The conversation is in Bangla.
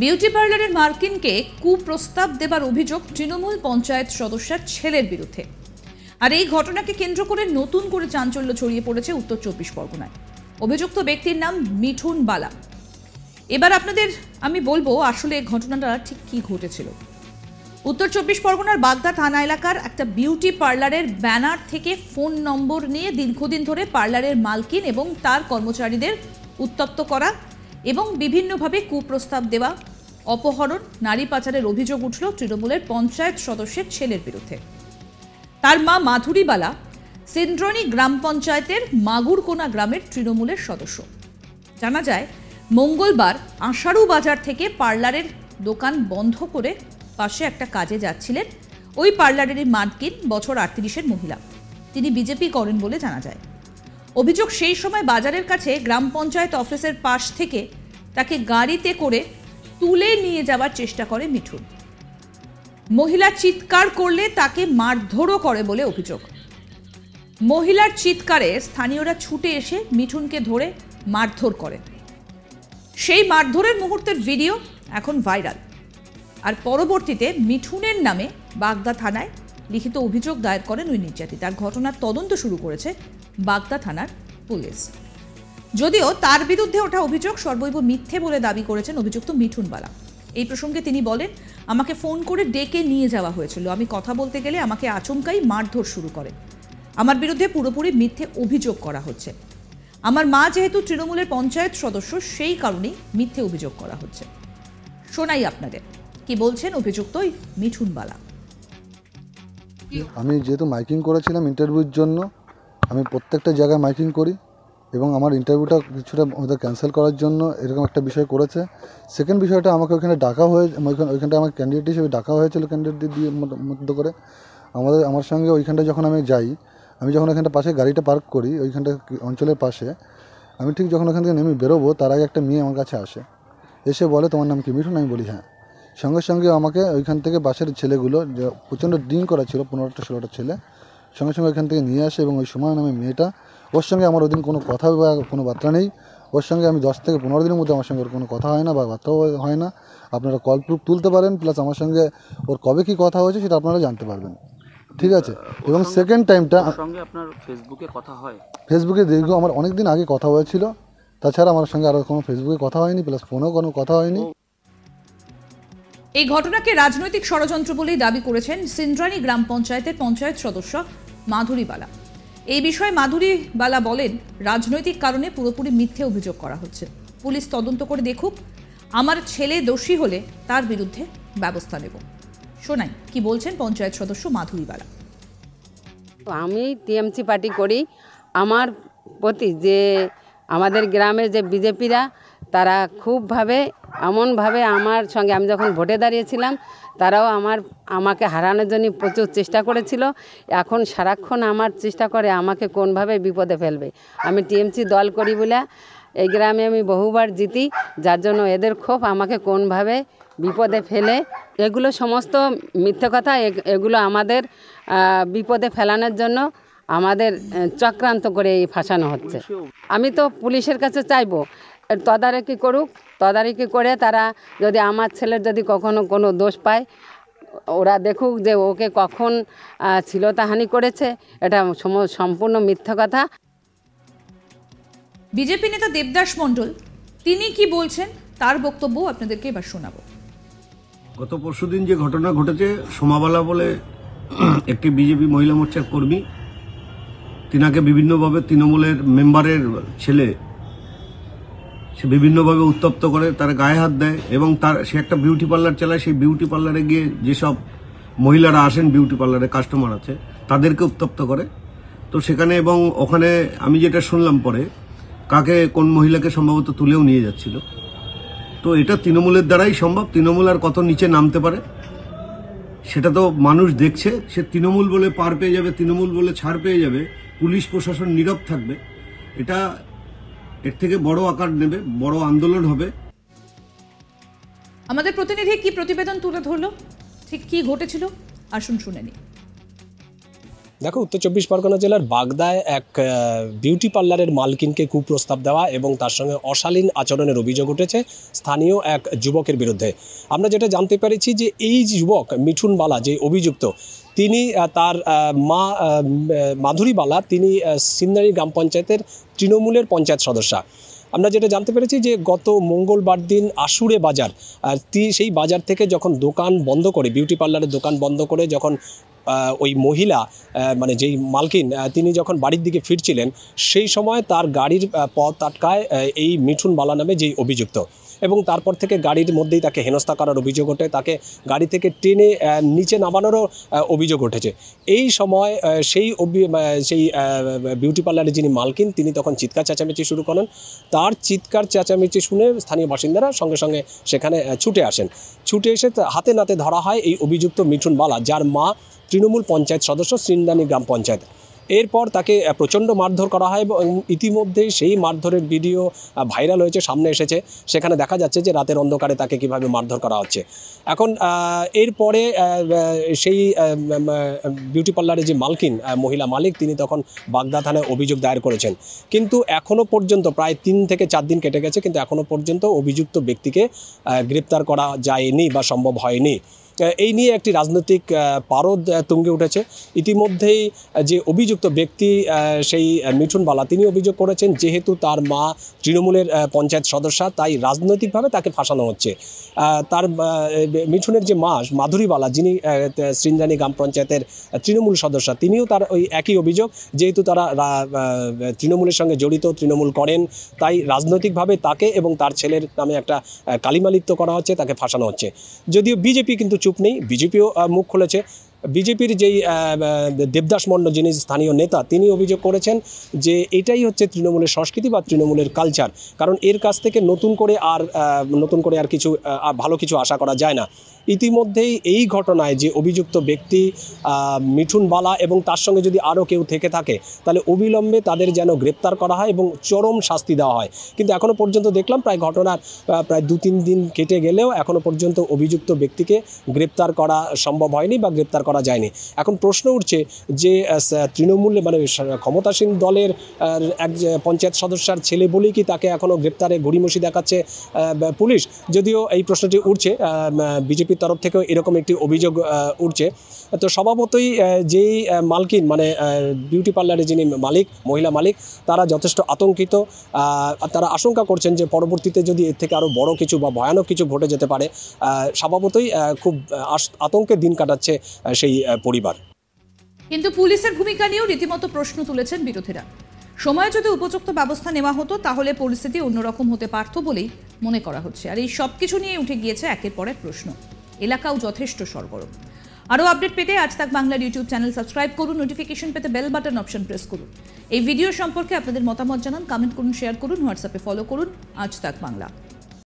বিউটি পার্লারের মার্কিনকে কুপ্রস্তাব দেবার অভিযোগ তৃণমূল পঞ্চায়েত সদস্যের ছেলের বিরুদ্ধে। আর এই ঘটনাকে কেন্দ্র করে নতুন করে চাঞ্চল্য ছড়িয়ে পড়েছে উত্তর 24 পরগনায়। অভিযুক্ত ব্যক্তির নাম মিঠুন বালা। এবার আপনাদের আমি বলবো আসলে ঘটনাটা ঠিক কি ঘটেছিল। উত্তর 24 পরগনার বাগদা থানা এলাকার একটা বিউটি পার্লারের ব্যানার থেকে ফোন নম্বর নিয়ে দীর্ঘদিন ধরে পার্লারের মালকিন এবং তার কর্মচারীদের উত্তপ্ত করা এবং বিভিন্নভাবে কুপ্রস্তাব দেওয়া, অপহরণ, নারী পাচারের অভিযোগ উঠল তৃণমূলের পঞ্চায়েত সদস্যের ছেলের বিরুদ্ধে। তার মা মাধুরী বালা সিন্দ্রনী গ্রাম পঞ্চায়েতের মাগুরকোনা গ্রামের তৃণমূলের সদস্য। জানা যায় মঙ্গলবার আষাঢ়ু বাজার থেকে পার্লারের দোকান বন্ধ করে পাশে একটা কাজে যাচ্ছিলেন ওই পার্লারেরই মালকিন, বছর 38-এর মহিলা। তিনি বিজেপি করেন বলে জানা যায়। অভিযোগ সেই সময় বাজারের কাছে গ্রাম পঞ্চায়েত অফিসের পাশ থেকে তাকে গাড়িতে করে তুলে নিয়ে যাওয়ার চেষ্টা করে মিঠুন। মহিলা চিৎকার করলে তাকে মারধরও করে বলে অভিযোগ। মহিলার চিৎকারে স্থানীয়রা ছুটে এসে মিঠুনকে ধরে মারধর করে। সেই মারধরের মুহূর্তের ভিডিও এখন ভাইরাল। আর পরবর্তীতে মিঠুনের নামে বাগদা থানায় লিখিত অভিযোগ দায়ের করেন ওই নির্যাতিতার। ঘটনার তদন্ত শুরু করেছে বাগদা থানার পুলিশ। যদিও তার বিরুদ্ধে ওঠা অভিযোগ সর্বৈব মিথ্যে বলে দাবি করেছেন অভিযুক্ত মিঠুন বালা। এই প্রসঙ্গে তিনি বলেন, আমাকে ফোন করে ডেকে নিয়ে যাওয়া হয়েছিল। আমি কথা বলতে গেলে আমাকে আচমকাই মারধর শুরু করে। আমার বিরুদ্ধে পুরোপুরি মিথ্যে অভিযোগ করা হচ্ছে। আমার মা যেহেতু তৃণমূলের পঞ্চায়েত সদস্য, সেই কারণেই মিথ্যে অভিযোগ করা হচ্ছে। শোনাই আপনাদের কি বলছেন অভিযুক্ত মিঠুন বালা। আমি যেহেতু মাইকিং করেছিলাম ইন্টারভিউর জন্য, আমি প্রত্যেকটা জায়গায় মাইকিং করি এবং আমার ইন্টারভিউটা কিছুটা ওদের ক্যান্সেল করার জন্য এরকম একটা বিষয় করেছে। সেকেন্ড বিষয়টা, আমাকে ওইখানে ডাকা হয়ে ওইখানটা আমার ক্যান্ডিডেট হিসেবে ডাকা হয়েছিল, ক্যান্ডিডেটদের দিয়ে মধ্য করে আমার সঙ্গে ওইখানটা যখন আমি যাই, আমি যখন ওইখানটা পাশে গাড়িটা পার্ক করি ওইখানটা অঞ্চলের পাশে, আমি ঠিক যখন ওখান থেকে নেমে বেরোবো তার আগে একটা মেয়ে আমার কাছে আসে, এসে বলে তোমার নাম কি মিঠুন? আমি বলি হ্যাঁ। সঙ্গে সঙ্গে আমাকে ওইখান থেকে বাসের ছেলেগুলো, যে প্রচণ্ড ড্রিঙ্ক করা ছিল, 15-16টা ছেলে, সঙ্গে সঙ্গে ওইখান থেকে নিয়ে আসে এবং ওই সময় নামে মেয়েটা, ওর সঙ্গে আমার ওই দিন কোনো কথা বা কোনো বার্তা নেই। ওর সঙ্গে আমি 10 থেকে 15 দিনের মধ্যে আমার সঙ্গে ওর কোনো কথা হয় না বা বার্তাও হয় না। আপনারা কল প্রুফ তুলতে পারেন, প্লাস আমার সঙ্গে ওর কবে কী কথা হয়েছে সেটা আপনারা জানতে পারবেন, ঠিক আছে? এবং সেকেন্ড টাইমটা সঙ্গে আপনার ফেসবুকে কথা হয়? ফেসবুকে দীর্ঘ আমার অনেক দিন আগে কথা হয়েছিল, তাছাড়া আমার সঙ্গে আরও কোনো ফেসবুকে কথা হয়নি, প্লাস ফোনেও কোনো কথা হয়নি। এই ঘটনাকে রাজনৈতিক ষড়যন্ত্র বলেই দাবি করেছেন সিন্দ্রানী গ্রাম পঞ্চায়েতের পঞ্চায়েত সদস্য মাধুরী বালা। এই বিষয়ে মাধুরী বালা বলেন, রাজনৈতিক কারণে পুরোপুরি মিথ্যে অভিযোগ করা হচ্ছে। পুলিশ তদন্ত করে দেখুক, আমার ছেলে দোষী হলে তার বিরুদ্ধে ব্যবস্থা নেব। শোনাই কি বলছেন পঞ্চায়েত সদস্য মাধুরী বালা। আমি টিএমসি পার্টি করি। আমার প্রতি যে আমাদের গ্রামের যে বিজেপিরা, তারা খুবভাবে এমনভাবে আমার সঙ্গে, আমি যখন ভোটে দাঁড়িয়েছিলাম তারাও আমাকে হারানোর জন্য প্রচুর চেষ্টা করেছিল। এখন সারাক্ষণ আমার চেষ্টা করে আমাকে কোনভাবে বিপদে ফেলবে। আমি টিএমসি দল করি বলে এই গ্রামে আমি বহুবার জিতি, যার জন্য এদের ক্ষোভ আমাকে কোনভাবে বিপদে ফেলে। এগুলো সমস্ত মিথ্যে কথা। এগুলো আমাদের বিপদে ফেলানোর জন্য আমাদের চক্রান্ত করে এই ফাঁসানো হচ্ছে। আমি তো পুলিশের কাছে চাইবো তদারকি করুক, তদারকি করে তারা যদি আমার ছেলের যদি কখনো কোনো দোষ পায়, ওরা দেখুক যে ওকে কখন শ্লীলতাহানি করেছে। এটা সম্পূর্ণ মিথ্যা কথা। বিজেপি নেতা দেবদাস মণ্ডল তিনি কি বলছেন তার বক্তব্য আপনাদেরকে এবার শোনাবো। গত পরশুদিন যে ঘটনা ঘটেছে, সোমাবালা বলে একটি বিজেপি মহিলা মোর্চার কর্মী, তিনাকে বিভিন্নভাবে তৃণমূলের মেম্বারের ছেলে সে বিভিন্নভাবে উত্তপ্ত করে, তার গায়ে হাত দেয় এবং সে একটা বিউটি পার্লার চালায়। সেই বিউটি পার্লারে গিয়ে যেসব মহিলারা আসেন, বিউটি পার্লারে কাস্টমার আছে, তাদেরকে উত্তপ্ত করে। তো সেখানে এবং ওখানে আমি যেটা শুনলাম পরে, কোন মহিলাকে সম্ভবত তুলেও নিয়ে যাচ্ছিল। তো এটা তৃণমূলের দ্বারাই সম্ভব। তৃণমূল আর কত নিচে নামতে পারে সেটা তো মানুষ দেখছে। সে তৃণমূল বলে পার পেয়ে যাবে, তৃণমূল বলে ছাড় পেয়ে যাবে, পুলিশ প্রশাসন নীরব থাকবে। এটা এর থেকে বড় আকার নেবে, বড় আন্দোলন হবে। আমাদের প্রতিনিধি কি প্রতিবেদন তুলে ধরলো, ঠিক কি ঘটেছিল আসুন শুনে নিই। দেখো, উত্তর চব্বিশ পরগনা জেলার বাগদায় এক বিউটি পার্লারের মালকিনকে কুপ্রস্তাব দেওয়া এবং তার সঙ্গে অশালীন আচরণের অভিযোগ উঠেছে স্থানীয় এক যুবকের বিরুদ্ধে। আমরা যেটা জানতে পেরেছি যে এই যুবক মিঠুন বালা, যে অভিযুক্ত, তিনি তার মা মাধুরী বালা, তিনি সিন্দানি গ্রাম পঞ্চায়েতের তৃণমূলের পঞ্চায়েত সদস্যা। আমরা যেটা জানতে পেরেছি যে গত মঙ্গলবার দিন আশুরে বাজার, সেই বাজার থেকে যখন দোকান বন্ধ করে, বিউটি পার্লারের দোকান বন্ধ করে যখন ওই মহিলা মানে যেই মালকিন তিনি যখন বাড়ির দিকে ফিরছিলেন, সেই সময় তার গাড়ির পথ আটকায় এই মিঠুন বালা নামে যেই অভিযুক্ত, এবং তারপর থেকে গাড়ির মধ্যেই তাকে হেনস্থা করার অভিযোগ ওঠে, তাকে গাড়ি থেকে টেনে নিচে নামানোরও অভিযোগ উঠেছে। এই সময় সেই বিউটি পার্লারের যিনি মালকিন, তিনি তখন চিৎকার চেঁচামেচি শুরু করেন। তার চিৎকার চেঁচামেচি শুনে স্থানীয় বাসিন্দারা সঙ্গে সঙ্গে সেখানে ছুটে আসেন। ছুটে এসে হাতে নাতে ধরা হয় এই অভিযুক্ত মিঠুন বালা, যার মা তৃণমূল পঞ্চায়েত সদস্য সিন্দানি গ্রাম পঞ্চায়েত। এরপর তাকে প্রচণ্ড মারধর করা হয় এবং ইতিমধ্যেই সেই মারধরের ভিডিও ভাইরাল হয়েছে, সামনে এসেছে। সেখানে দেখা যাচ্ছে যে রাতের অন্ধকারে তাকে কিভাবে মারধর করা হচ্ছে। এখন এরপরে সেই বিউটি পার্লারের যে মালকিন, মহিলা মালিক, তিনি তখন বাগদা থানায় অভিযোগ দায়ের করেছেন। কিন্তু এখনও পর্যন্ত প্রায় 3 থেকে 4 দিন কেটে গেছে, কিন্তু এখনও পর্যন্ত অভিযুক্ত ব্যক্তিকে গ্রেপ্তার করা যায়নি বা সম্ভব হয়নি। এই নিয়ে একটি রাজনৈতিক পারদ তুঙ্গে উঠেছে। ইতিমধ্যেই যে অভিযুক্ত ব্যক্তি সেই মিঠুন বালা, তিনি অভিযোগ করেছেন যেহেতু তার মা তৃণমূলের পঞ্চায়েত সদস্যা, তাই রাজনৈতিকভাবে তাকে ফাঁসানো হচ্ছে। তার মিঠুনের যে মা মাধুরী বালা, যিনি সিন্দানি গ্রাম পঞ্চায়েতের তৃণমূল সদস্যা, তিনিও তার ওই একই অভিযোগ, যেহেতু তারা তৃণমূলের সঙ্গে জড়িত, তৃণমূল করেন, তাই রাজনৈতিকভাবে তাকে এবং তার ছেলের নামে একটা কালিমালিপ্ত করা হচ্ছে, তাকে ফাঁসানো হচ্ছে। যদিও বিজেপি কিন্তু চুপ নেই, বিজেপিও মুখ খুলেছে। বিজেপির যেই দেবদাস মণ্ডল, যিনি স্থানীয় নেতা, তিনি অভিযোগ করেছেন যে এটাই হচ্ছে তৃণমূলের সংস্কৃতি বা তৃণমূলের কালচার, কারণ এর কাছ থেকে নতুন করে আর কিছু ভালো কিছু আশা করা যায় না। ইতিমধ্যেই এই ঘটনায় যে অভিযুক্ত ব্যক্তি মিঠুন বালা এবং তার সঙ্গে যদি আরও কেউ থেকে থাকে, তাহলে অবিলম্বে তাদের যেন গ্রেপ্তার করা হয় এবং চরম শাস্তি দেওয়া হয়। কিন্তু এখনও পর্যন্ত দেখলাম ঘটনার প্রায় 2-3 দিন কেটে গেলেও এখনও পর্যন্ত অভিযুক্ত ব্যক্তিকে গ্রেপ্তার করা সম্ভব হয়নি বা গ্রেপ্তার করা যায়নি। এখন প্রশ্ন উঠছে যে তৃণমূল মানে ক্ষমতাসীন দলের এক পঞ্চায়েত সদস্যার ছেলে বলেই কি তাকে এখনও গ্রেপ্তারে গড়িমসি দেখাচ্ছে পুলিশ? যদিও এই প্রশ্নটি উঠছে, বিজেপির তরফ থেকেও এরকম একটি অভিযোগ উঠছে। তো স্বভাবতই যেই মালকিন মানে বিউটি পার্লারের যিনি মালিক, মহিলা মালিক, তারা যথেষ্ট আতঙ্কিত। তারা আশঙ্কা করছেন যে পরবর্তীতে যদি এর থেকে আরও বড় কিছু বা ভয়ানক কিছু ঘটে যেতে পারে। স্বভাবতই খুব আতঙ্কে দিন কাটাচ্ছে সেই পরিবার। কিন্তু পুলিশের ভূমিকা নিয়েও রীতিমতো প্রশ্ন তুলেছেন বিরোধীরা। সময় যদি উপযুক্ত ব্যবস্থা নেওয়া হতো তাহলে পরিস্থিতি অন্যরকম হতে পারত বলেই মনে করা হচ্ছে। আর এই সব কিছু নিয়ে উঠে গিয়েছে একের পর এক প্রশ্ন। এলাকাও যথেষ্ট সরগরম। আরও আপডেট পেতে আজ তাক বাংলার ইউটিউব চ্যানেল সাবস্ক্রাইব করুন, নোটিফিকেশন পেতে বেল বাটন অপশন প্রেস করুন। এই ভিডিও সম্পর্কে আপনাদের মতামত জানান, কমেন্ট করুন, শেয়ার করুন, হোয়াটসঅ্যাপে ফলো করুন আজ তাক বাংলা।